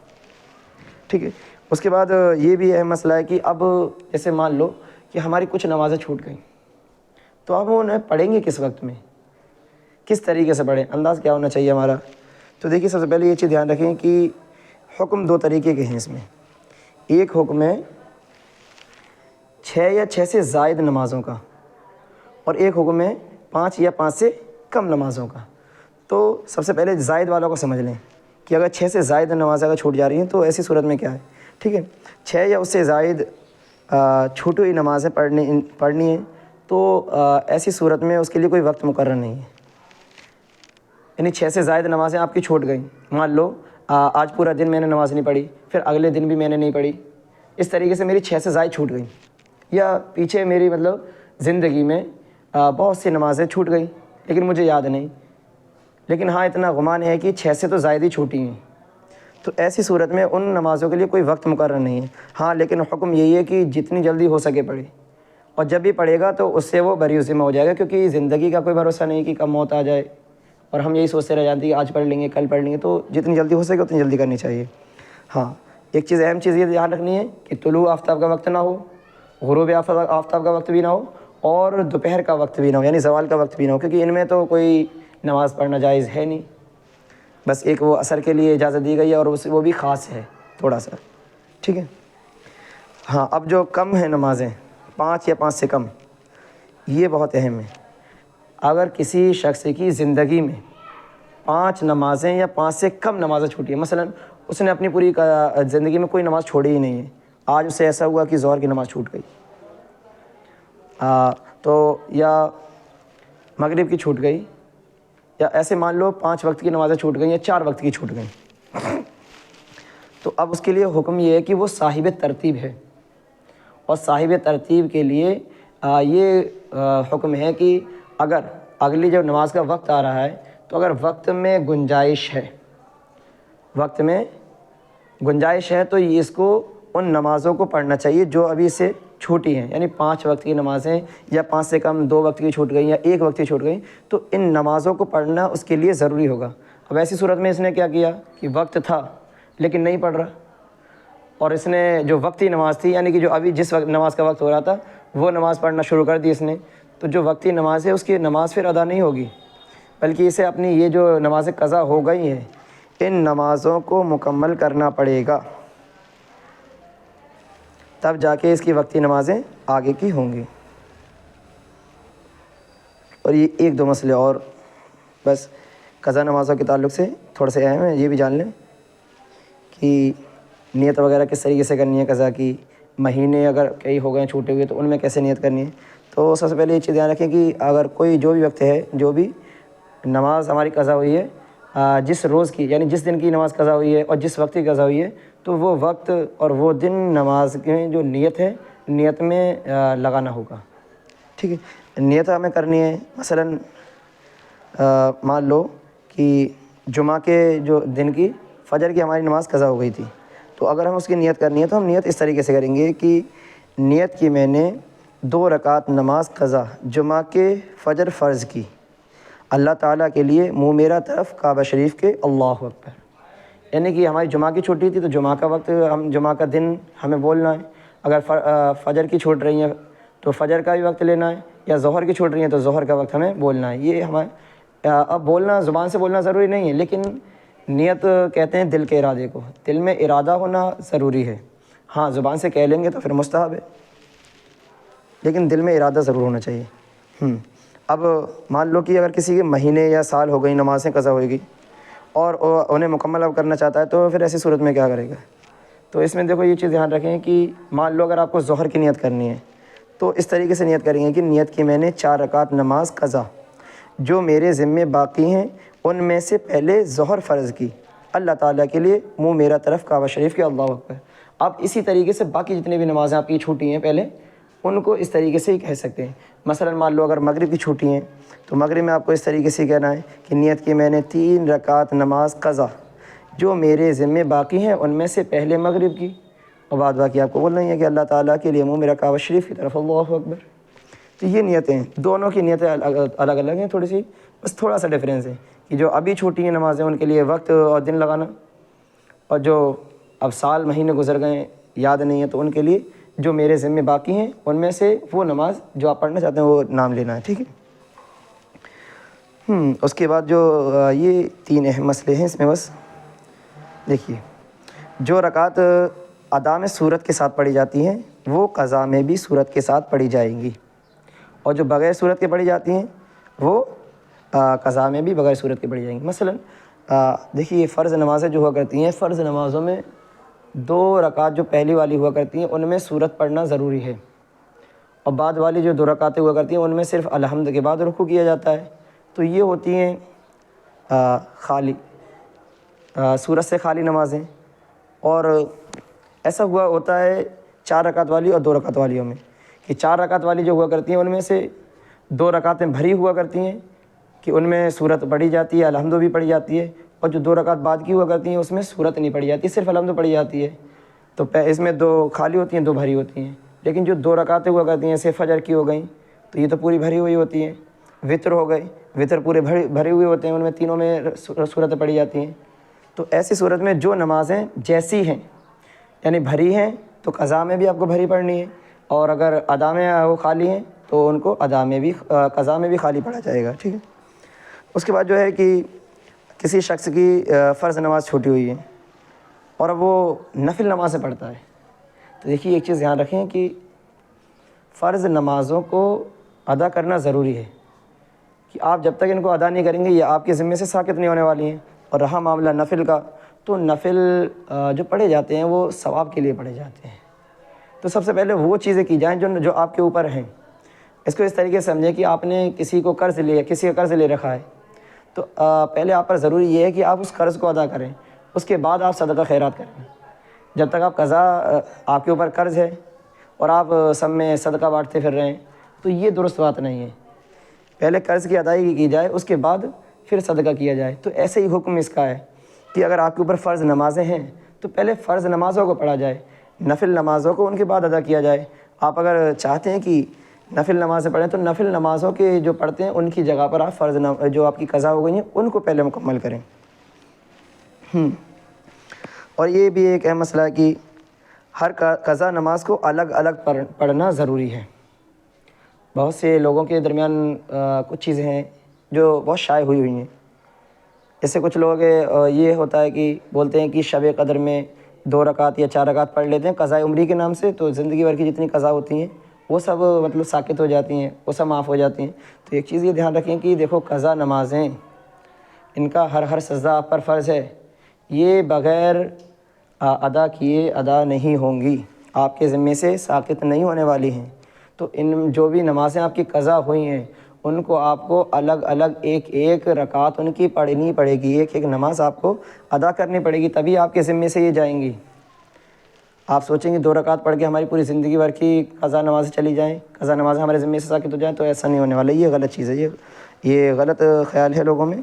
ٹھیک ہے۔ اس کے بعد یہ بھی اہم مسئلہ ہے کہ اب جیسے مان لو کہ ہماری کچھ نمازیں چھوٹ گئیں، تو اب انہیں پڑھیں گے کس وقت میں، کس طریقے سے پڑھیں، انداز کیا ہونا چاہیے ہمارا؟ تو دیکھیے سب سے پہلے یہ چیز دھیان رکھیں کہ حکم 2 طریقے کے ہیں اس میں، ایک حکم ہے 6 یا 6 سے زائد نمازوں کا، اور ایک حکم ہے 5 یا 5 سے کم نمازوں کا۔ تو سب سے پہلے زائد والوں کو سمجھ لیں کہ اگر 6 سے زائد نمازیں اگر چھوٹ جا رہی ہیں تو ایسی صورت میں کیا ہے، ٹھیک ہے۔ 6 یا اس سے زائد چھوٹی ہوئی نمازیں پڑھنی ہیں تو ایسی صورت میں اس کے لیے کوئی وقت مقرر نہیں ہے، یعنی 6 سے زائد نمازیں آپ کی چھوٹ گئیں، مان لو آج پورا دن میں نے نماز نہیں پڑھی، پھر اگلے دن بھی میں نے نہیں پڑھی، اس طریقے سے میری 6 سے زائد چھوٹ گئیں، یا پیچھے میری مطلب زندگی میں بہت سی نمازیں چھوٹ گئیں لیکن مجھے یاد نہیں، لیکن ہاں اتنا گمان ہے کہ 6 سے تو زائد ہی چھوٹی ہیں، تو ایسی صورت میں ان نمازوں کے لیے کوئی وقت مقرر نہیں ہے. ہاں لیکن حکم یہی ہے کہ جتنی جلدی ہو سکے پڑھے، اور جب بھی پڑھے گا تو اس سے وہ بری ذمہ ہو جائے گا، کیونکہ زندگی کا کوئی بھروسہ نہیں کہ کب موت آ جائے، اور ہم یہی سوچتے رہ جاتے ہیں کہ آج پڑھ لیں گے، کل پڑھ لیں گے. تو جتنی جلدی ہو سکے اتنی جلدی کرنی چاہیے. ہاں ایک چیز، اہم چیز یہ دھیان رکھنی ہے کہ طلوع آفتاب کا وقت نہ ہو، غروب آفتاب کا وقت بھی نہ ہو، اور دوپہر کا وقت بھی نہ ہو، یعنی زوال کا وقت بھی نہ ہو، کیونکہ ان میں تو کوئی نماز پڑھنا جائز ہے نہیں. بس ایک وہ عصر کے لیے اجازت دی گئی ہے، اور وہ بھی خاص ہے تھوڑا سا. ٹھیک ہے. ہاں اب جو کم ہیں نمازیں، 5 یا 5 سے کم، یہ بہت اہم ہے. اگر کسی شخص کی زندگی میں 5 نمازیں یا 5 سے کم نمازیں چھوٹی ہیں، مثلا اس نے اپنی پوری زندگی میں کوئی نماز چھوڑی ہی نہیں ہے، آج اسے ایسا ہوا کہ ظہر کی نماز چھوٹ گئی، تو یا مغرب کی چھوٹ گئی، یا ایسے مان لو 5 وقت کی نمازیں چھوٹ گئیں یا 4 وقت کی چھوٹ گئیں، تو اب اس کے لیے حکم یہ ہے کہ وہ صاحب ترتیب ہے. اور صاحب ترتیب کے لیے یہ حکم ہے کہ اگر اگلی جب نماز کا وقت آ رہا ہے تو اگر وقت میں گنجائش ہے تو یہ اس کو ان نمازوں کو پڑھنا چاہیے جو ابھی سے چھوٹی ہیں، یعنی 5 وقت کی نمازیں یا 5 سے کم 2 وقت کی چھوٹ گئیں یا 1 وقت کی چھوٹ گئیں، تو ان نمازوں کو پڑھنا اس کے لیے ضروری ہوگا. اب ایسی صورت میں اس نے کیا کیا کہ وقت تھا لیکن نہیں پڑھ رہا، اور اس نے جو وقتی نماز تھی، یعنی کہ جو ابھی جس وقت نماز کا وقت ہو رہا تھا وہ نماز پڑھنا شروع کر دی اس نے، تو جو وقتی نماز ہے اس کی نماز پھر ادا نہیں ہوگی، بلکہ اسے اپنی یہ جو نمازیں قضا ہو گئی ہیں ان نمازوں کو مکمل کرنا پڑے گا، تب جا کے اس کی وقتی نمازیں آگے کی ہوں گی. اور یہ 1-2 مسئلے اور بس قضا نمازوں کے تعلق سے تھوڑے سے اہم ہیں، یہ بھی جان لیں کہ نیت وغیرہ کس طریقے سے کرنی ہے قضا کی، مہینے اگر کئی ہو گئے چھوٹے ہوئے تو ان میں کیسے نیت کرنی ہے. تو سب سے پہلے یہ چیز دھیان رکھیں کہ اگر کوئی جو بھی وقت ہے، جو بھی نماز ہماری قضا ہوئی ہے جس روز کی، یعنی جس دن کی نماز قضا ہوئی ہے اور جس وقت کی قضا ہوئی ہے، تو وہ وقت اور وہ دن نماز کی جو نیت ہے نیت میں لگانا ہوگا. ٹھیک ہے. نیت ہمیں کرنی ہے، مثلا مان لو کہ جمعہ کے جو دن کی فجر کی ہماری نماز قضا ہو گئی تھی، تو اگر ہم اس کی نیت کرنی ہے تو ہم نیت اس طریقے سے کریں گے کہ نیت کی میں نے 2 رکعت نماز قضا جمعہ کے فجر فرض کی، اللہ تعالیٰ کے لیے منہ میرا طرف کعبہ شریف کے، اللہ اکبر. یعنی کہ ہماری جمعہ کی چھٹی تھی تو جمعہ کا وقت، ہم جمعہ کا دن ہمیں بولنا ہے. اگر فجر کی چھوٹ رہی ہیں تو فجر کا بھی وقت لینا ہے، یا ظہر کی چھوٹ رہی ہیں تو ظہر کا وقت ہمیں بولنا ہے. یہ ہمیں اب بولنا، زبان سے بولنا ضروری نہیں ہے، لیکن نیت کہتے ہیں دل کے ارادے کو، دل میں ارادہ ہونا ضروری ہے. ہاں زبان سے کہہ لیں گے تو پھر مستحب ہے، لیکن دل میں ارادہ ضرور ہونا چاہیے. اب مان لو کہ اگر کسی کے مہینے یا سال ہو گئی نمازیں قضا ہوئے گی اور انہیں مکمل اب کرنا چاہتا ہے، تو پھر ایسی صورت میں کیا کرے گا؟ تو اس میں دیکھو یہ چیز دھیان رکھیں کہ مان لو اگر آپ کو ظہر کی نیت کرنی ہے تو اس طریقے سے نیت کریں گے کہ نیت کی میں نے 4 رکعت نماز قضا جو میرے ذمے باقی ہیں ان میں سے پہلے ظہر فرض کی، اللہ تعالیٰ کے لیے منہ میرا طرف کعبہ شریف کے، اللہ اکبر. آپ اسی طریقے سے باقی جتنے بھی نمازیں آپ کی چھوٹی ہیں پہلے ان کو اس طریقے سے ہی کہہ سکتے ہیں. مثلا مان لو اگر مغرب کی چھوٹی ہیں تو مغرب میں آپ کو اس طریقے سے کہنا ہے کہ نیت کی میں نے 3 رکعت نماز قضا جو میرے ذمے باقی ہیں ان میں سے پہلے مغرب کی، اور بعد باقی آپ کو بولنا ہی ہے کہ اللہ تعالیٰ کے لیے منہ میرا کعبہ شریف کی طرف، اللہ اکبر. تو یہ نیتیں، دونوں کی نیتیں الگ الگ ہیں، تھوڑی سی بس تھوڑا سا ڈفرینس ہے کہ جو ابھی چھوٹی ہیں نمازیں ان کے لیے وقت اور دن لگانا، اور جو اب سال مہینے گزر گئے یاد نہیں ہے تو ان کے لیے جو میرے ذمے باقی ہیں ان میں سے وہ نماز جو آپ پڑھنا چاہتے ہیں وہ نام لینا ہے. ٹھیک ہے. اس کے بعد جو یہ 3 اہم مسئلے ہیں اس میں، بس دیکھیے جو رکعت ادا میں صورت کے ساتھ پڑھی جاتی ہیں وہ قضا میں بھی صورت کے ساتھ پڑھی جائیں گی، اور جو بغیر صورت کے پڑھی جاتی ہیں وہ قضا میں بھی بغیر صورت کے پڑھی جائیں گی. مثلا دیکھیے فرض نمازیں جو ہوا کرتی ہیں، فرض نمازوں میں 2 رکعت جو پہلی والی ہوا کرتی ہیں ان میں صورت پڑھنا ضروری ہے، اور بعد والی جو 2 رکعتیں ہوا کرتی ہیں ان میں صرف الحمد کے بعد رکوع کیا جاتا ہے. تو یہ ہوتی ہیں خالی صورت سے خالی نمازیں. اور ایسا ہوتا ہے 4 رکعت والی اور 2 رکعت والیوں میں کہ 4 رکعت والی جو ہوا کرتی ہیں ان میں سے 2 رکعتیں بھری ہوا کرتی ہیں کہ ان میں صورت پڑھی جاتی ہے، الحمد بھی پڑھی جاتی ہے، اور جو 2 رکعت بعد کی ہوا کرتی ہیں اس میں صورت نہیں پڑھی جاتی، صرف الحمد پڑھی جاتی ہے، تو اس میں 2 خالی ہوتی ہیں 2 بھری ہوتی ہیں۔ لیکن جو 2 رکعتیں ہوا کرتی ہیں جیسے فجر کی ہو گئیں تو یہ تو پوری بھری ہوئی ہوتی ہیں، وطر ہو گئے، وطر پورے بھرے ہوئے ہوتے ہیں، ان میں تینوں میں صورتیں پڑھی جاتی ہیں۔ تو ایسی صورت میں جو نمازیں جیسی ہیں یعنی بھری ہیں تو قضا میں بھی آپ کو بھری پڑھنی ہے، اور اگر ادا میں وہ خالی ہیں تو ان کو ادا میں بھی قضا میں بھی خالی پڑھا جائے گا، ٹھیک ہے۔ اس کے بعد جو ہے کہ کسی شخص کی فرض نماز چھوٹی ہوئی ہے اور اب وہ نفل نماز سے پڑھتا ہے، تو دیکھیے ایک چیز دھیان رکھیں کہ فرض نمازوں کو ادا کرنا ضروری ہے، کہ آپ جب تک ان کو ادا نہیں کریں گے یہ آپ کے ذمے سے ساقط نہیں ہونے والی ہیں۔ اور رہا معاملہ نفل کا، تو نفل جو پڑھے جاتے ہیں وہ ثواب کے لیے پڑھے جاتے ہیں، تو سب سے پہلے وہ چیزیں کی جائیں جو آپ کے اوپر ہیں۔ اس کو اس طریقے سے سمجھیں کہ آپ نے کسی کا قرض لے رکھا ہے، تو پہلے آپ پر ضروری یہ ہے کہ آپ اس قرض کو ادا کریں، اس کے بعد آپ صدقہ خیرات کریں۔ جب تک آپ قضا آپ کے اوپر قرض ہے اور آپ سب میں صدقہ بانٹتے پھر رہے ہیں تو یہ درست بات نہیں ہے۔ پہلے قرض کی ادائیگی کی جائے، اس کے بعد پھر صدقہ کیا جائے۔ تو ایسے ہی حکم اس کا ہے کہ اگر آپ کے اوپر فرض نمازیں ہیں تو پہلے فرض نمازوں کو پڑھا جائے، نفل نمازوں کو ان کے بعد ادا کیا جائے۔ آپ اگر چاہتے ہیں کہ نفل نمازیں پڑھیں تو نفل نمازوں کے جو پڑھتے ہیں ان کی جگہ پر آپ جو آپ کی قضا ہو گئی ہیں ان کو پہلے مکمل کریں۔ اور یہ بھی ایک اہم مسئلہ ہے کہ ہر قضا نماز کو الگ الگ پڑھنا ضروری ہے۔ بہت سے لوگوں کے درمیان کچھ چیزیں ہیں جو بہت شائع ہوئی ہیں، جیسے کچھ لوگ یہ ہوتا ہے کہ بولتے ہیں کہ شب قدر میں 2 رکعت یا 4 رکعت پڑھ لیتے ہیں قضاء عمری کے نام سے، تو زندگی بھر کی جتنی قضا ہوتی ہیں وہ سب مطلب ساقط ہو جاتی ہیں، وہ سب معاف ہو جاتی ہیں۔ تو ایک چیز یہ دھیان رکھیں کہ دیکھو قضا نمازیں ان کا ہر سجدہ آپ پر فرض ہے، یہ بغیر ادا کیے ادا نہیں ہوں گی، آپ کے ذمے سے ساقط نہیں ہونے والی ہیں۔ تو ان جو بھی نمازیں آپ کی قضا ہوئی ہیں ان کو آپ کو الگ الگ ایک رکعت ان کی پڑھنی پڑے گی، ایک نماز آپ کو ادا کرنی پڑے گی، تبھی آپ کے ذمے سے یہ جائیں گی۔ آپ سوچیں گے 2 رکعت پڑھ کے ہماری پوری زندگی بھر کی قضا نمازیں چلی جائیں، قضا نمازیں ہمارے ذمے سے ساقط ہو جائیں، تو ایسا نہیں ہونے والا، یہ غلط چیز ہے، یہ غلط خیال ہے لوگوں میں۔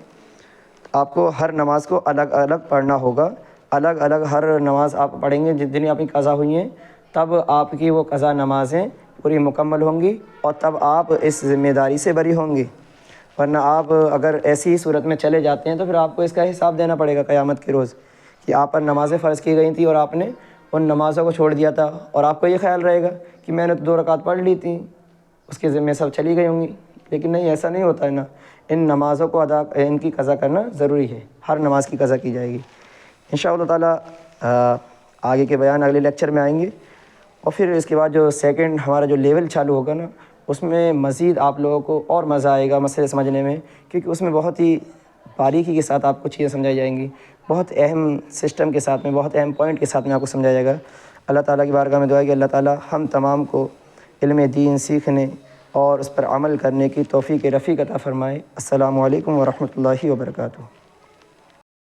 آپ کو ہر نماز کو الگ الگ پڑھنا ہوگا، الگ الگ ہر نماز آپ پڑھیں گے جتنی آپ کی قضا ہوئی ہیں، تب آپ کی وہ قضا نمازیں پوری مکمل ہوں گی اور تب آپ اس ذمہ داری سے بری ہوں گی۔ ورنہ آپ اگر ایسی ہی صورت میں چلے جاتے ہیں تو پھر آپ کو اس کا حساب دینا پڑے گا قیامت کے روز، کہ آپ پر نمازیں فرض کی گئی تھیں اور آپ نے ان نمازوں کو چھوڑ دیا تھا، اور آپ کو یہ خیال رہے گا کہ میں نے تو 2 رکعت پڑھ لی تھیں، اس کے ذمے سب چلی گئی ہوں گی۔ لیکن نہیں، ایسا نہیں ہوتا ہے نا، ان نمازوں کو ان کی قضا کرنا ضروری ہے، ہر نماز کی قضا کی جائے گی۔ انشاءاللہ تعالیٰ آگے کے بیان اگلے لیکچر میں آئیں گے، اور پھر اس کے بعد جو سیکنڈ ہمارا جو لیول چالو ہوگا نا، اس میں مزید آپ لوگوں کو اور مزہ آئے گا مسئلے سمجھنے میں، کیونکہ اس میں بہت ہی باریکی کے ساتھ آپ کو چیزیں سمجھائی جائیں گی، بہت اہم سسٹم کے ساتھ میں، بہت اہم پوائنٹ کے ساتھ میں آپ کو سمجھایا جائے گا۔ اللہ تعالیٰ کی بارگاہ میں دعا ہے کہ اللہ تعالیٰ ہم تمام کو علم دین سیکھنے اور اس پر عمل کرنے کی توفیق رفیق عطا فرمائے۔ السلام علیکم ورحمۃ اللہ وبرکاتہ۔